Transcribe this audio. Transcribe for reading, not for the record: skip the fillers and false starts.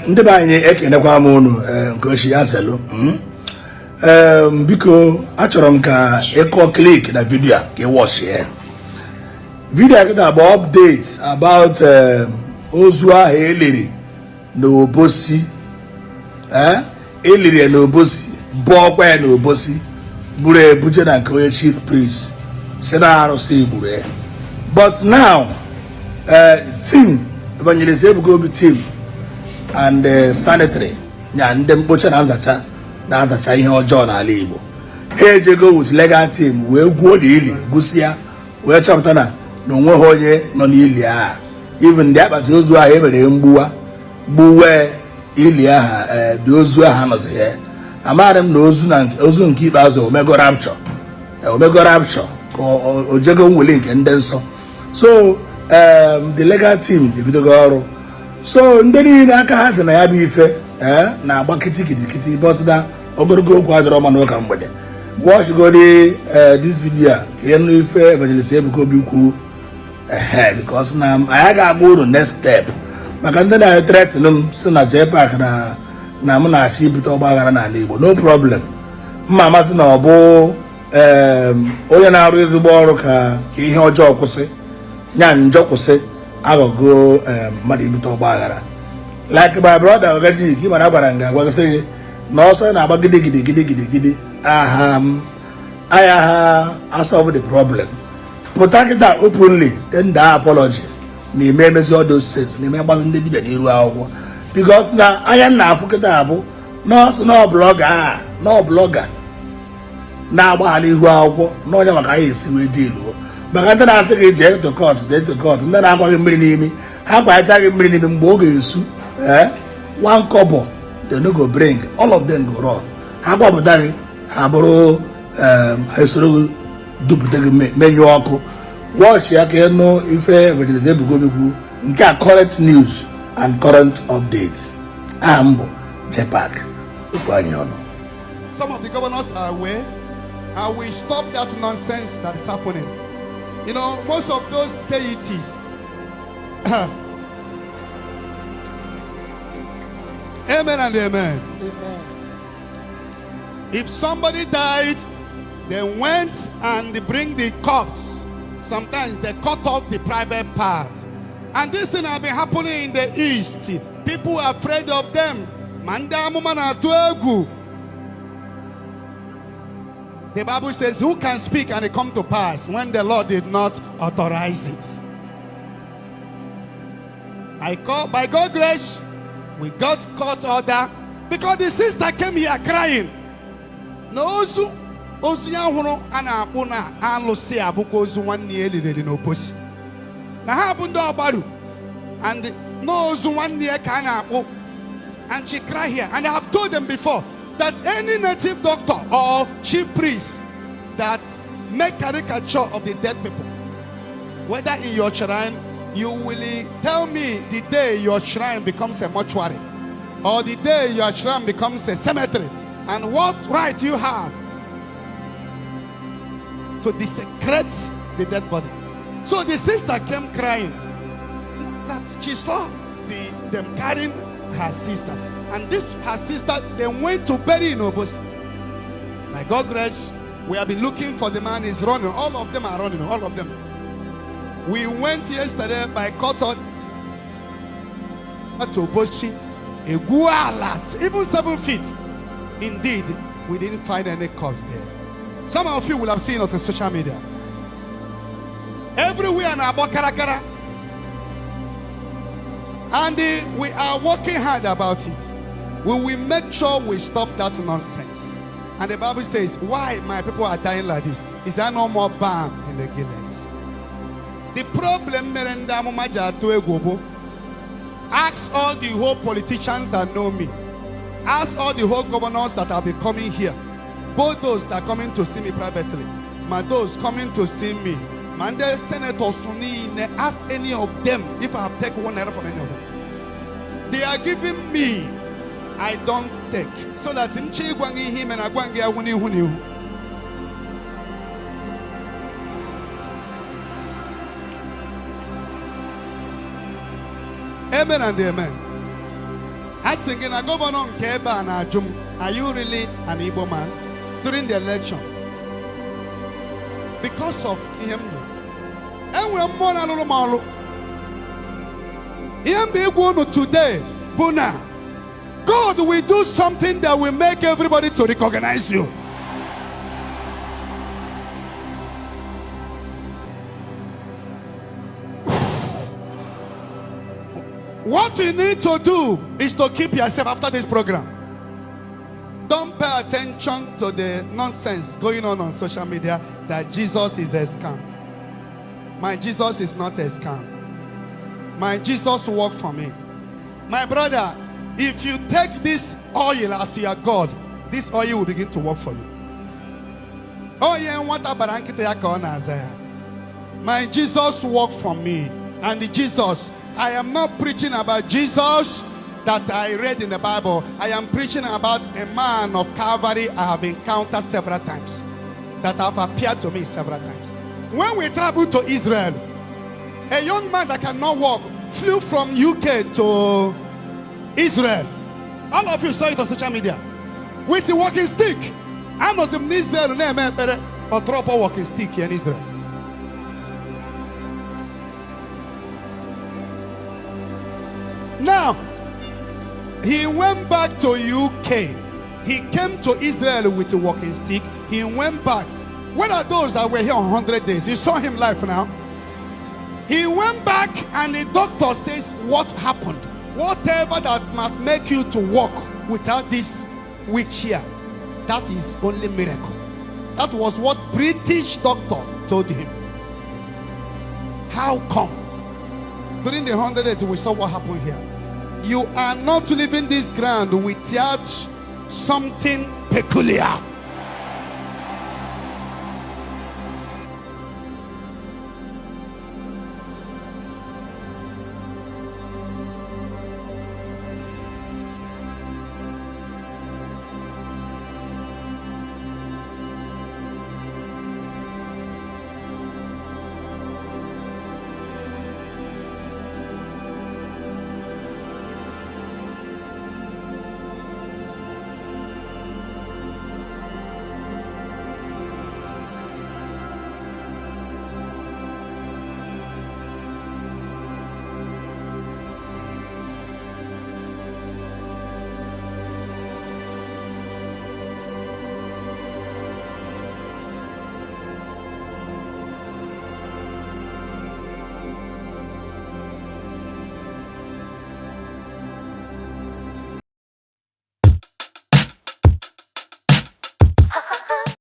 Ndị be anyị ekenekwa m unu nke ochi ya zelu. Biko achọrọ m ka ịkọ klik na vidio ka ị watch ya. Vidio a kita bụ update about ozu ahụ eliri n'Obosi. Eliri ya n'Obosi, bọọkwa ya n'Obosi, buru ebuje na nke onye chief priest si na arụsị igburu ya. But now team Evangelist Ebuka Obi team and sanitary nya ndị mkpocha na azacha ihe ọjọọ n'ala Igbo ha ejego with legal team wee gwuo ili gwụsịa wee chọpụta na onweghị onye nọ n'ili ahụ. Even ndị akpati ozu ahụ emere gbuwe ili ahụ dị ozu ahụ anọzi ya. Amaghị m na ozu nke ikpeazụ omego rapture ka o jego nwere nke ndị nsọ. So the legal team ebidogo ọrụ. So ndị niile aka ha dị na ya bụ ife na-agba kitikiti but na ogologo okwu adịrọ ọma n'ụka mgbede. Watch go this video ka ihe nụ ife Evangelist Ebuka Obi kwuru because na anyị ga-agba uru next step maka ndị na-threaten m si na JPAC na mụ na-achị ibute ọgbaghara n'ala Igbo. No problem. Mma amasị na ọ bụ onye na-arụ ezigbo ọrụ ka ihe ọjọọ kwụsị nya njọ kwụsị aghọgo mmadụ ibute ọgbaghara. Like my brother Okija ka ịmara gwara nga agwagasị gị na ọsọ na-agba gidi agha ha solve the problem. Pụta kịta openly tender apology na ime emezi ọdụ steeti na ime gbazi ndị dibịa n'iru akwụkwọ because na anya na-afụ kịta abụ nọọsụ na blọga na-agbaghala ihu akwụkwọ na onye maka anyị esi wee diluo maka ndị na-asị gị jee to court ndị na-agbaghị mmiri n'imi ha kwanyeta gị mmiri n'imi mgbe ọ ga-esu one kobo they no go bring, all of them go run. Ha gbapụta gị ha bụrụ ha esoro dupụta gị menyu ọkụ. Watch ya ka ịnụ ife Evangelist Ebuka Obi kwuru nke a current news and current updates. Aha m bụ JPAC okwu anyị ọnụ. Some of the governors are aware and we stop that nonsense that is happening. You know, most of those deities amen and amen. Amen. If somebody died, they went and they bring the corpse. Sometimes they cut off the private part. And this thing has been happening in the East. People are afraid of them. The Bible says, who can speak and it come to pass when the Lord did not authorize it? By God's grace, we got court order because the sister came here crying. No ozu ya hụrụ a na-akpụ na alụsị abụkwa ozu nwanne ya eliri n'Obosi. Na ha bụ ndị ọgbaru and no ozu nwanne ya ka a na-akpụ. And she cried here. And I have told them before that any native doctor or chief priest that make caricature of the dead people, whether in your shrine, you will tell me the day your shrine becomes a mortuary or the day your shrine becomes a cemetery, and what right you have to desecrate the dead body. So the sister came crying that she saw them carrying her sister, and this her sister they went to bury in Obosi. By God's grace, we have been looking for the man. Is running. All of them are running. All of them. We went yesterday by court to Obosi, even 7 feet. Indeed, we didn't find any corpse there. Some of you will have seen it on social media. Everywhere in Karakara. And we are working hard about it. We will make sure we stop that nonsense. And the Bible says, why my people are dying like this? Is there no more balm in the gillets? The problem, ask all the whole politicians that know me. Ask all the whole governors that have been coming here. Both those that are coming to see me privately, those coming to see me. The senators, ask any of them if I have taken 1 naira from any of them. They are giving me, I don't take. So that him and amen and amen. Asking in a governor Keba and Ajum, are you really an Igbo man? During the election. Because of him. And we're more than a little more. Today, Buna. God will do something that will make everybody to recognize you. What you need to do is to keep yourself after this program. Don't pay attention to the nonsense going on social media that Jesus is a scam. My Jesus is not a scam. My Jesus worked for me. My brother, if you take this oil as your God, this oil will begin to work for you. Oh yeah, what about my Jesus worked for me. And Jesus, I am not preaching about Jesus that I read in the Bible. I am preaching about a man of Calvary I have encountered several times, that have appeared to me several times. When we traveled to Israel, a young man that cannot walk flew from UK to Israel. All of you saw it on social media. With a walking stick. I was in Israel or drop a walking stick here in Israel. Now, he went back to UK. He came to Israel with a walking stick. He went back. What are those that were here on 100 days? You saw him live now. He went back and the doctor says, what happened? Whatever that might make you to walk without this wheelchair, that is only miracle. That was what British doctor told him. How come? During the 100 days, we saw what happened here. You are not leaving this ground without something peculiar.